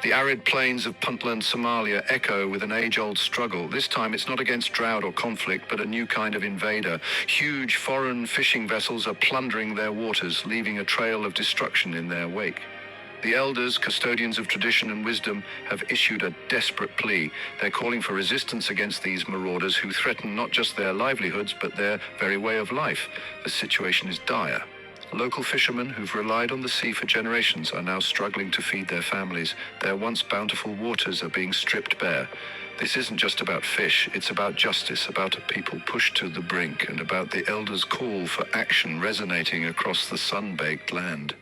The arid plains of Puntland, Somalia echo with an age-old struggle. This time it's not against drought or conflict, but a new kind of invader. Huge foreign fishing vessels are plundering their waters, leaving a trail of destruction in their wake. The elders, custodians of tradition and wisdom, have issued a desperate plea. They're calling for resistance against these marauders who threaten not just their livelihoods, but their very way of life. The situation is dire. Local fishermen who've relied on the sea for generations are now struggling to feed their families. Their once bountiful waters are being stripped bare. This isn't just about fish, it's about justice, about a people pushed to the brink, and about the elders' call for action resonating across the sun-baked land.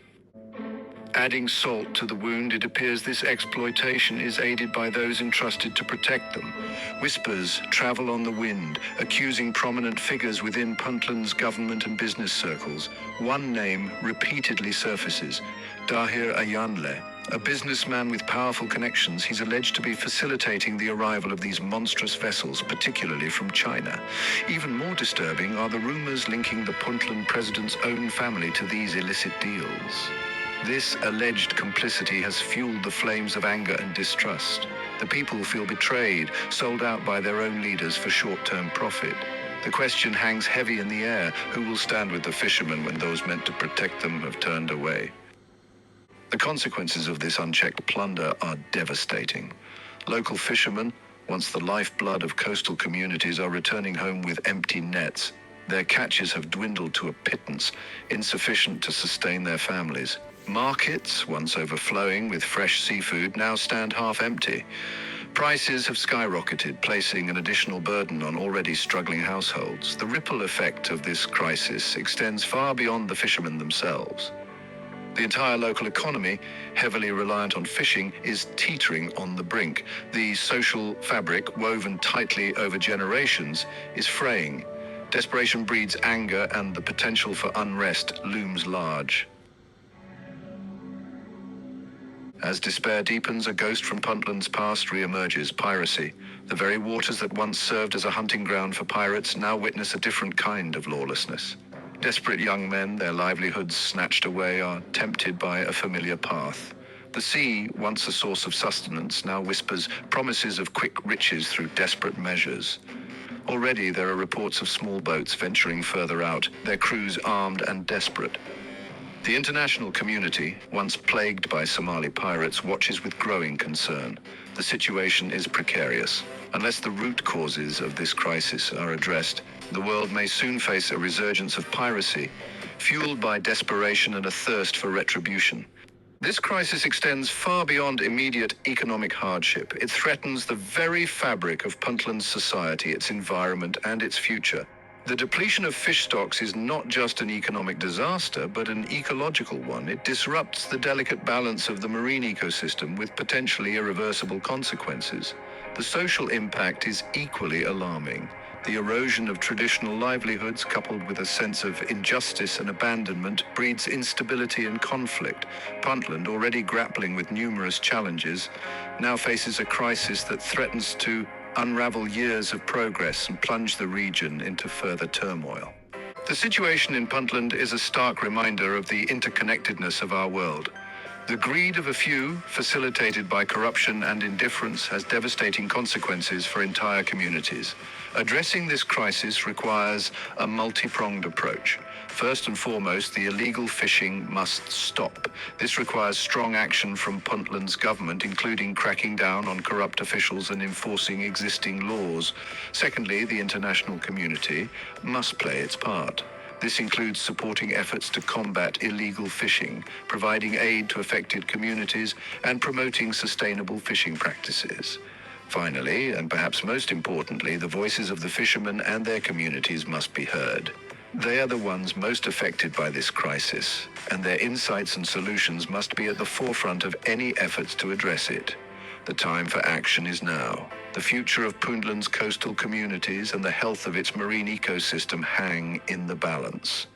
Adding salt to the wound, it appears this exploitation is aided by those entrusted to protect them. Whispers travel on the wind, accusing prominent figures within Puntland's government and business circles. One name repeatedly surfaces: Dahir Ayanle. A businessman with powerful connections, he's alleged to be facilitating the arrival of these monstrous vessels, particularly from China. Even more disturbing are the rumors linking the Puntland president's own family to these illicit deals. This alleged complicity has fueled the flames of anger and distrust. The people feel betrayed, sold out by their own leaders for short-term profit. The question hangs heavy in the air: who will stand with the fishermen when those meant to protect them have turned away? The consequences of this unchecked plunder are devastating. Local fishermen, once the lifeblood of coastal communities, are returning home with empty nets. Their catches have dwindled to a pittance, insufficient to sustain their families. Markets, once overflowing with fresh seafood, now stand half empty. Prices have skyrocketed, placing an additional burden on already struggling households. The ripple effect of this crisis extends far beyond the fishermen themselves. The entire local economy, heavily reliant on fishing, is teetering on the brink. The social fabric, woven tightly over generations, is fraying. Desperation breeds anger, and the potential for unrest looms large. As despair deepens, a ghost from Puntland's past re-emerges: piracy. The very waters that once served as a hunting ground for pirates now witness a different kind of lawlessness. Desperate young men, their livelihoods snatched away, are tempted by a familiar path. The sea, once a source of sustenance, now whispers promises of quick riches through desperate measures. Already there are reports of small boats venturing further out, their crews armed and desperate. The international community, once plagued by Somali pirates, watches with growing concern. The situation is precarious. Unless the root causes of this crisis are addressed, the world may soon face a resurgence of piracy, fueled by desperation and a thirst for retribution. This crisis extends far beyond immediate economic hardship. It threatens the very fabric of Puntland's society, its environment, and its future. The depletion of fish stocks is not just an economic disaster, but an ecological one. It disrupts the delicate balance of the marine ecosystem with potentially irreversible consequences. The social impact is equally alarming. The erosion of traditional livelihoods, coupled with a sense of injustice and abandonment, breeds instability and conflict. Puntland, already grappling with numerous challenges, now faces a crisis that threatens to unravel years of progress and plunge the region into further turmoil. The situation in Puntland is a stark reminder of the interconnectedness of our world. The greed of a few, facilitated by corruption and indifference, has devastating consequences for entire communities. Addressing this crisis requires a multi-pronged approach. First and foremost, the illegal fishing must stop. This requires strong action from Puntland's government, including cracking down on corrupt officials and enforcing existing laws. Secondly, the international community must play its part. This includes supporting efforts to combat illegal fishing, providing aid to affected communities, and promoting sustainable fishing practices. Finally, and perhaps most importantly, the voices of the fishermen and their communities must be heard. They are the ones most affected by this crisis, and their insights and solutions must be at the forefront of any efforts to address it. The time for action is now. The future of Puntland's coastal communities and the health of its marine ecosystem hang in the balance.